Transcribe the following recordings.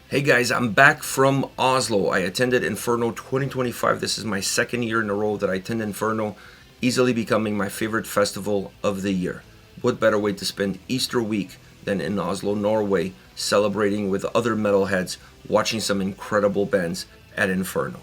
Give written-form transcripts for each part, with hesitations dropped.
Hey guys, I'm back from Oslo. I attended Inferno 2025. This is my second year in a row that I attend Inferno, easily becoming my favorite festival of the year. What better way to spend Easter week than in Oslo, Norway, celebrating with other metalheads, watching some incredible bands at Inferno.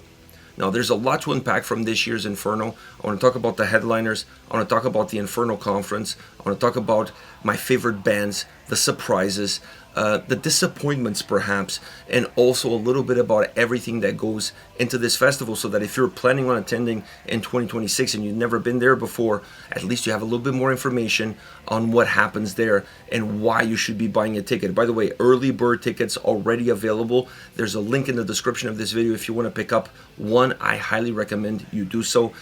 Now, there's a lot to unpack from this year's Inferno. I want to talk about the headliners. I want to talk about the Inferno conference. I want to talk about my favorite bands, the surprises, the disappointments perhaps, and also a little bit about everything that goes into this festival so that if you're planning on attending in 2026 and you've never been there before, at least you have a little bit more information on what happens there and why you should be buying a ticket. By the way, early bird tickets already available. There's a link in the description of this video if you want to pick up one. I highly recommend you do so.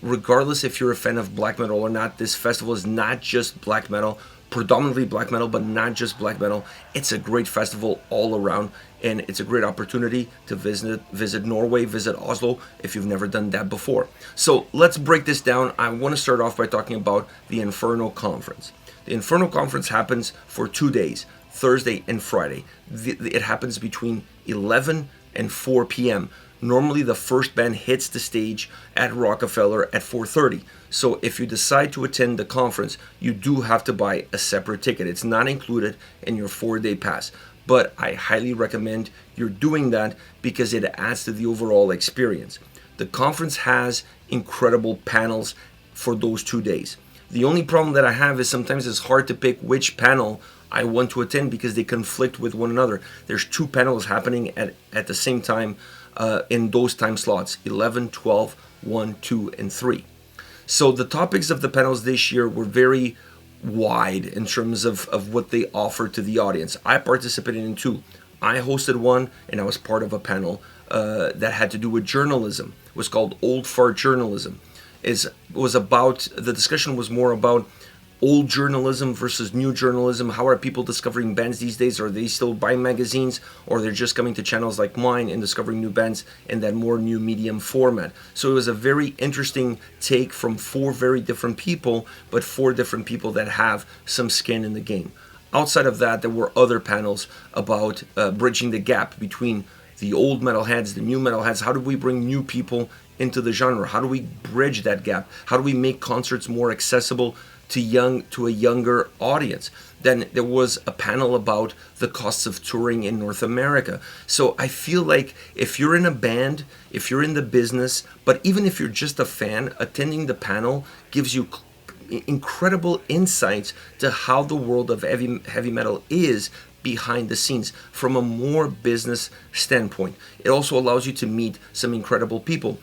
Regardless if you're a fan of black metal or not, this festival is not just black metal, predominantly black metal, but not just black metal. It's a great festival all around, and it's a great opportunity to visit Norway, visit Oslo if you've never done that before. So let's break this down. I want to start off by talking about the Inferno conference. The Inferno conference happens for 2 days, Thursday and Friday. It happens between 11 and 4 p.m. Normally the first band hits the stage at Rockefeller at 4:30. So if you decide to attend the conference, you do have to buy a separate ticket. It's not included in your 4-day pass. But I highly recommend you're doing that because it adds to the overall experience. The conference has incredible panels for those 2 days. The only problem that I have is sometimes it's hard to pick which panel I want to attend because they conflict with one another. There's 2 panels happening at the same time in those time slots, 11, 12, 1, 2, and 3. So the topics of the panels this year were very wide in terms of what they offered to the audience. I participated in 2. I hosted one, and I was part of a panel that had to do with journalism. It was called Old Fart Journalism. The discussion was more about old journalism versus new journalism. How are people discovering bands these days? Are they still buying magazines, or they're just coming to channels like mine and discovering new bands in that more new medium format? So it was a very interesting take from 4 very different people, but 4 different people that have some skin in the game. Outside of that, there were other panels about bridging the gap between the old metalheads, the new metalheads. How do we bring new people into the genre? How do we bridge that gap? How do we make concerts more accessible to a younger audience? Then there was a panel about the costs of touring in North America. So I feel like if you're in a band, if you're in the business, but even if you're just a fan, attending the panel gives you incredible insights to how the world of heavy metal is behind the scenes from a more business standpoint. It also allows you to meet some incredible people.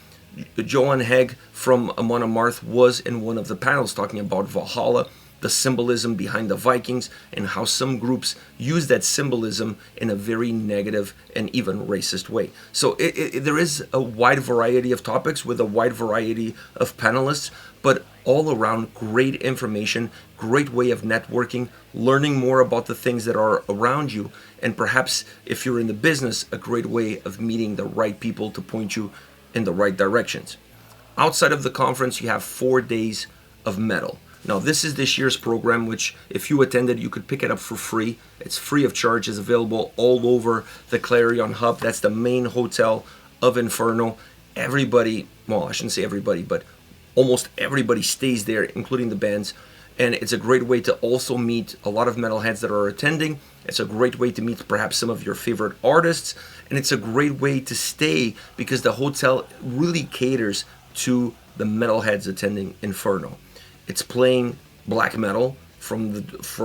Johan Hegg from Amon Amarth was in one of the panels talking about Valhalla, the symbolism behind the Vikings, and how some groups use that symbolism in a very negative and even racist way. So there is a wide variety of topics with a wide variety of panelists, but all around great information, great way of networking, learning more about the things that are around you, and perhaps if you're in the business, a great way of meeting the right people to point you in the right directions. Outside of the conference, you have 4 days of metal. Now, this is this year's program, which if you attended, you could pick it up for free. It's free of charge. It's available all over the Clarion Hub. That's the main hotel of Inferno. Everybody, well, I shouldn't say everybody, but almost everybody stays there, including the bands. And it's a great way to also meet a lot of metalheads that are attending. It's a great way to meet perhaps some of your favorite artists. And it's a great way to stay because the hotel really caters to the metalheads attending Inferno. It's playing black metal for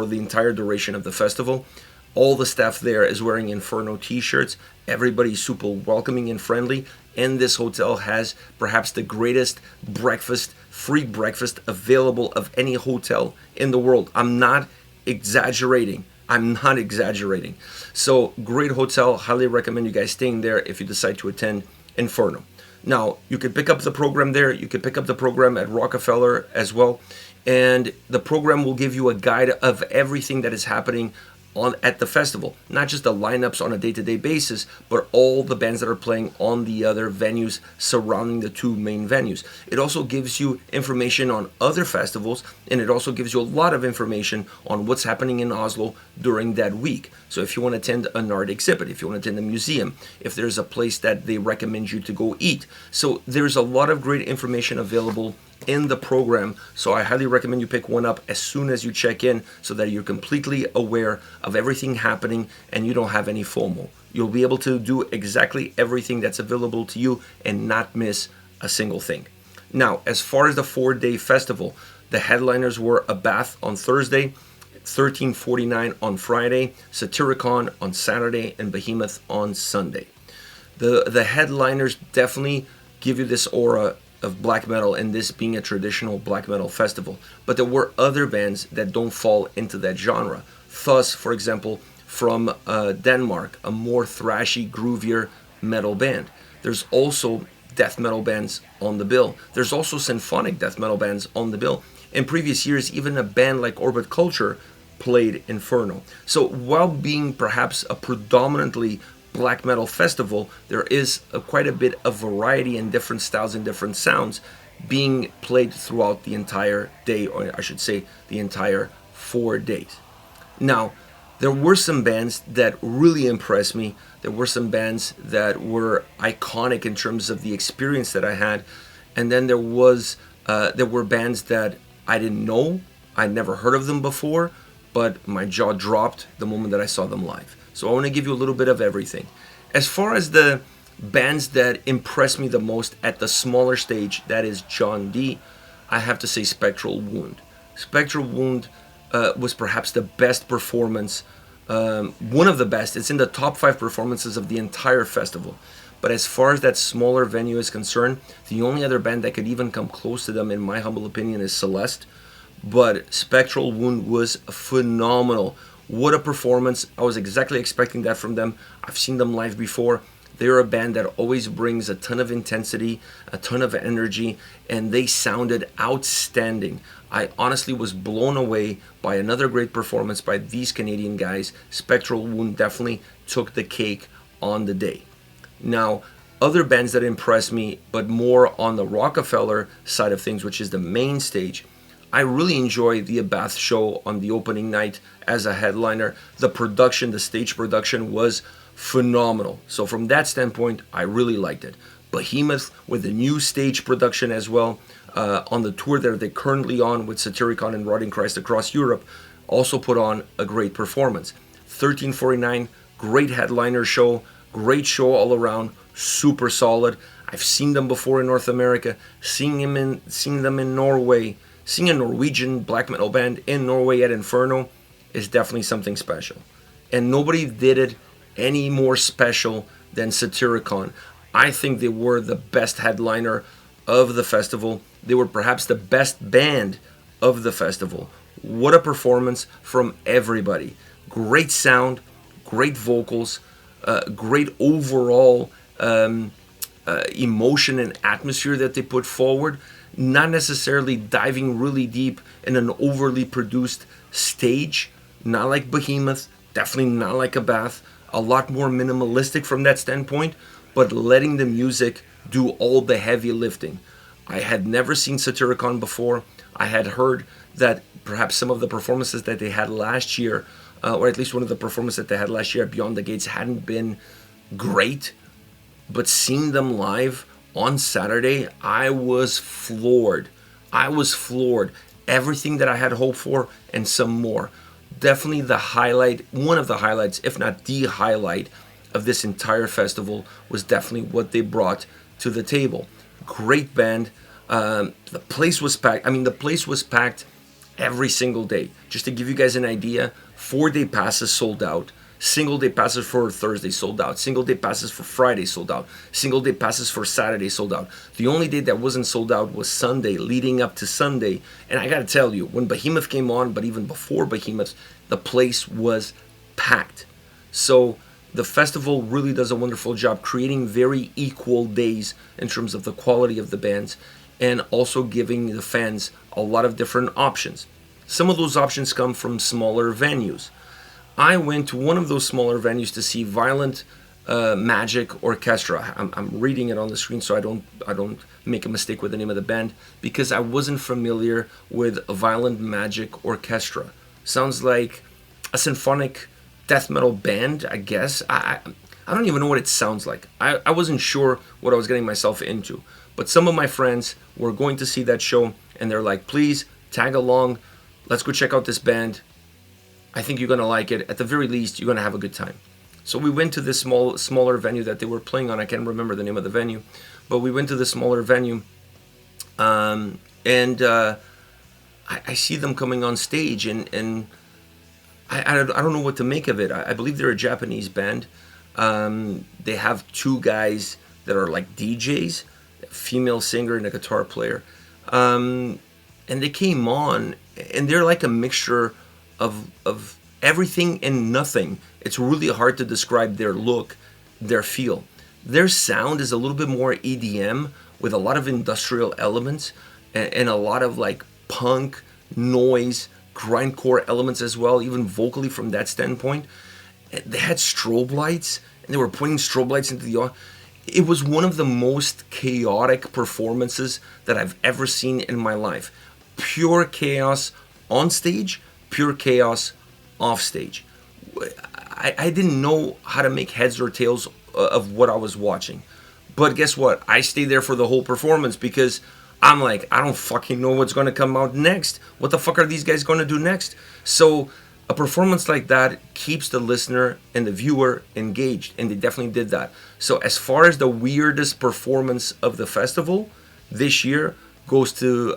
the entire duration of the festival. All the staff there is wearing Inferno t-shirts. Everybody's super welcoming and friendly. And this hotel has perhaps the greatest free breakfast available of any hotel in the world. I'm not exaggerating. So great hotel. Highly recommend you guys staying there if you decide to attend Inferno. Now, you can pick up the program there. You can pick up the program at Rockefeller as well. And the program will give you a guide of everything that is happening on at the festival, not just the lineups on a day-to-day basis, but all the bands that are playing on the other venues surrounding the two main venues. It also gives you information on other festivals, and it also gives you a lot of information on what's happening in Oslo during that week. So if you want to attend an art exhibit, if you want to attend a museum, if there's a place that they recommend you to go eat. So there's a lot of great information available in the program, so I highly recommend you pick one up as soon as you check in, so that you're completely aware of everything happening and you don't have any FOMO. You'll be able to do exactly everything that's available to you and not miss a single thing. Now, as far as the 4-day festival, the headliners were A Bath on Thursday, 1349 on Friday, Satyricon on Saturday, and Behemoth on Sunday. The headliners definitely give you this aura of black metal, and this being a traditional black metal festival. But there were other bands that don't fall into that genre. Thus, for example, from Denmark, a more thrashy, groovier metal band. There's also death metal bands on the bill. There's also symphonic death metal bands on the bill. In previous years, even a band like Orbit Culture played Inferno. So while being perhaps a predominantly black metal festival, there is quite a bit of variety and different styles and different sounds being played throughout the entire day, or I should say the entire 4 days. Now, there were some bands that really impressed me. There were some bands that were iconic in terms of the experience that I had, and then there were bands that I didn't know, I'd never heard of them before, but my jaw dropped the moment that I saw them live. So I want to give you a little bit of everything. As far as the bands that impressed me the most at the smaller stage, that is John D, I have to say Spectral Wound. Spectral Wound was perhaps the best performance, one of the best. It's in the top 5 performances of the entire festival. But as far as that smaller venue is concerned, the only other band that could even come close to them, in my humble opinion, is Celeste. But Spectral Wound was phenomenal. What a performance. I was exactly expecting that from them. I've seen them live before. They're a band that always brings a ton of intensity, a ton of energy, and they sounded outstanding. I honestly was blown away by another great performance by these Canadian guys. Spectral Wound definitely took the cake on the day. Now, other bands that impressed me, but more on the Rockefeller side of things, which is the main stage, I really enjoyed the A Bath show on the opening night as a headliner. The production, the stage production was phenomenal. So from that standpoint, I really liked it. Behemoth with the new stage production as well, on the tour that they're currently on with Satyricon and Rotting Christ across Europe, also put on a great performance. 1349, great headliner show, great show all around, super solid. I've seen them before in North America, seeing them in Norway. Seeing a Norwegian black metal band in Norway at Inferno is definitely something special. And nobody did it any more special than Satyricon. I think they were the best headliner of the festival. They were perhaps the best band of the festival. What a performance from everybody. Great sound, great vocals, great overall emotion and atmosphere that they put forward. Not necessarily diving really deep in an overly produced stage, not like Behemoth, definitely not like A Bath, a lot more minimalistic from that standpoint, but letting the music do all the heavy lifting. I had never seen Satyricon before. I had heard that perhaps some of the performances that they had last year, or at least one of the performances that they had last year at Beyond the Gates, hadn't been great, but seeing them live on Saturday, I was floored. Everything that I had hoped for and some more. Definitely the highlight, one of the highlights, if not the highlight of this entire festival, was definitely what they brought to the table. Great band. The place was packed. The place was packed every single day. Just to give you guys an idea, 4-day passes sold out. Single day passes for Thursday sold out. Single day passes for Friday sold out. Single day passes for Saturday sold out. The only day that wasn't sold out was Sunday, leading up to Sunday. And I gotta tell you, when Behemoth came on, but even before Behemoth, the place was packed. So the festival really does a wonderful job creating very equal days in terms of the quality of the bands, and also giving the fans a lot of different options. Some of those options come from smaller venues. I went to one of those smaller venues to see Violent Magic Orchestra. I'm reading it on the screen so I don't make a mistake with the name of the band, because I wasn't familiar with Violent Magic Orchestra. Sounds like a symphonic death metal band, I guess. I don't even know what it sounds like. I wasn't sure what I was getting myself into. But some of my friends were going to see that show, and they're like, please tag along. Let's go check out this band. I think you're going to like it. At the very least, you're going to have a good time. So we went to this smaller venue that they were playing on. I can't remember the name of the venue. But we went to the smaller venue. And I see them coming on stage. And I don't know what to make of it. I believe they're a Japanese band. They have two guys that are like DJs, a female singer and a guitar player. And they came on, and they're like a mixture of everything and nothing. It's really hard to describe their look, their feel. Their sound is a little bit more EDM with a lot of industrial elements and a lot of like punk, noise, grindcore elements as well, even vocally from that standpoint. They had strobe lights, and they were pointing strobe lights into the audience. It was one of the most chaotic performances that I've ever seen in my life. Pure chaos on stage, pure chaos off stage. I didn't know how to make heads or tails of what I was watching. But guess what? I stayed there for the whole performance because I'm like, I don't fucking know what's going to come out next. What the fuck are these guys going to do next? So a performance like that keeps the listener and the viewer engaged, and they definitely did that. So as far as the weirdest performance of the festival this year goes to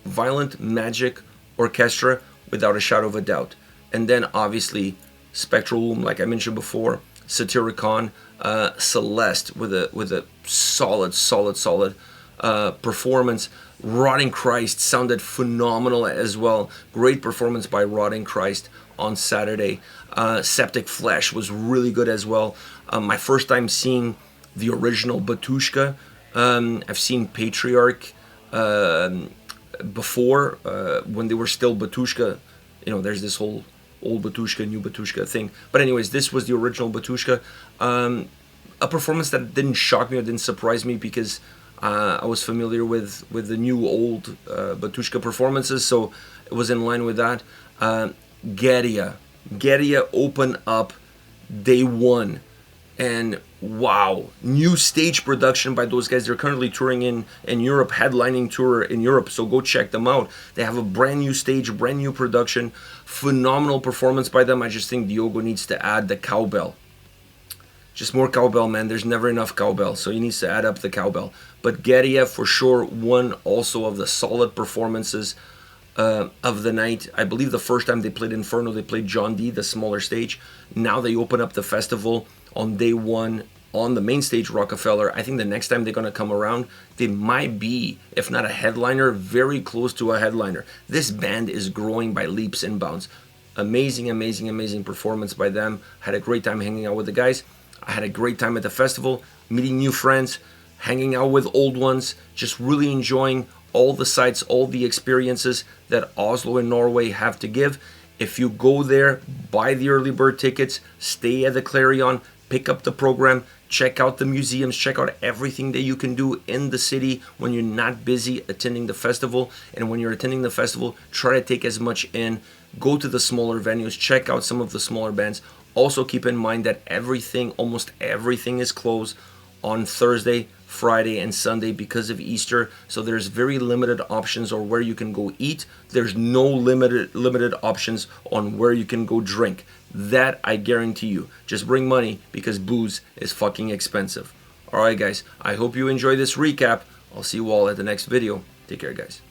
Violent Magic Orchestra, without a shadow of a doubt. And then obviously Spectral, like I mentioned before, Satyricon, Celeste with a solid performance. Rotting Christ sounded phenomenal as well. Great performance by Rotting Christ on Saturday. Septic Flesh was really good as well. My first time seeing the original Batushka. I've seen Patriarch before when they were still Batushka. You know, there's this whole old Batushka, new Batushka thing. But anyways, this was the original Batushka. A performance that didn't shock me or didn't surprise me because I was familiar with the new old Batushka performances, so it was in line with that. Geria opened up day one, and wow, new stage production by those guys. They're currently touring in Europe, headlining tour in Europe, so go check them out. They have a brand new stage, brand new production, phenomenal performance by them. I just think Diogo needs to add the cowbell. Just more cowbell, man. There's never enough cowbell, so he needs to add up the cowbell. But Geria, for sure, one also of the solid performances of the night. I believe the first time they played Inferno, they played John D, the smaller stage. Now they open up the festival on day one on the main stage, Rockefeller. I think the next time they're going to come around, they might be, if not a headliner, very close to a headliner. This band is growing by leaps and bounds. Amazing performance by them. Had a great time hanging out with the guys. I had a great time at the festival, meeting new friends, hanging out with old ones, just really enjoying all the sights, all the experiences that Oslo and Norway have to give. If you go there, buy the early bird tickets, stay at the Clarion, pick up the program, check out the museums, check out everything that you can do in the city when you're not busy attending the festival. And when you're attending the festival, try to take as much in. Go to the smaller venues, check out some of the smaller bands. Also keep in mind that almost everything is closed on Thursday, Friday, and Sunday because of Easter. So there's very limited options on where you can go eat. There's no limited options on where you can go drink. That I guarantee you. Just bring money because booze is fucking expensive. Alright guys, I hope you enjoy this recap. I'll see you all at the next video. Take care guys.